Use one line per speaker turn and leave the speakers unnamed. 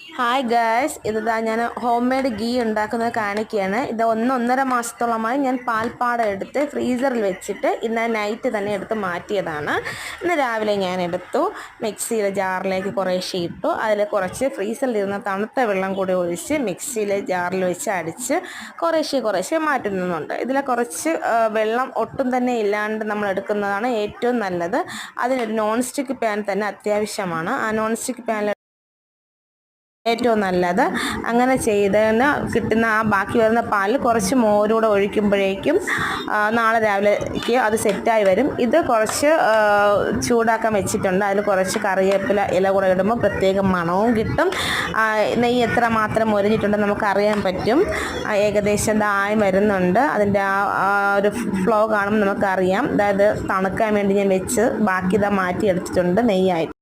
Hi guys, ഇതാ ഞാൻ home made ghee ഉണ്ടാക്കുന്നത് കാണിക്കുകയാണ്. ഇത് 1-1.5 മാസത്തോളമായി ഞാൻ പാൽപ്പാട എടുത്ത് ഫ്രീസറിൽ വെച്ചിട്ട് ഇന്ന് നൈറ്റ് തന്നെ എടുത്ത് മാറ്റിയതാണ്. ഇന്ന് രാവിലെ ഞാൻ എടുത്തു മിക്സിയിലെ ജാറിലേക്ക് കുറേശ്ശെ ഇട്ടു. അതിൽ കുറച്ച് ഫ്രീസറിലിരുന്ന തണുത്ത വെള്ളം കൂടി ഒഴിച്ച് മിക്സിയിലെ ജാറിൽ വെച്ച് അടിച്ച് കുറേശ്ശെ മാറ്റുന്നുണ്ട്. ഇതിൽ കുറച്ച് വെള്ളം ഒട്ടും തന്നെ ഇല്ലാണ്ട് നമ്മൾ എടുക്കുന്നതാണ് ഏറ്റവും നല്ലത്. അതിനൊരു നോൺ സ്റ്റിക്ക് പാൻ തന്നെ അത്യാവശ്യമാണ്. ആ നോൺ സ്റ്റിക്ക് പാനിൽ ഏറ്റവും നല്ലത്. അങ്ങനെ ചെയ്തതിന് കിട്ടുന്ന ആ ബാക്കി വരുന്ന പാലിൽ കുറച്ച് മോരൂടെ ഒഴിക്കുമ്പോഴേക്കും നാളെ രാവിലേക്ക് അത് സെറ്റായി വരും. ഇത് കുറച്ച് ചൂടാക്കാൻ വെച്ചിട്ടുണ്ട്. അതിൽ കുറച്ച് കറിവേപ്പില ഇല കൂടെ ഇടുമ്പോൾ പ്രത്യേകം മണവും കിട്ടും. നെയ്യ് എത്ര മാത്രം മൊരിഞ്ഞിട്ടുണ്ടെന്ന് നമുക്ക് അറിയാൻ പറ്റും. ഏകദേശം ആയി വരുന്നുണ്ട്. അതിൻ്റെ ആ ഒരു ഫ്ലോ കാണുമ്പോൾ നമുക്കറിയാം. അതായത് തണുക്കാൻ വേണ്ടി ഞാൻ വെച്ച് ബാക്കി മാറ്റി എടുത്തിട്ടുണ്ട് നെയ്യായിട്ട്.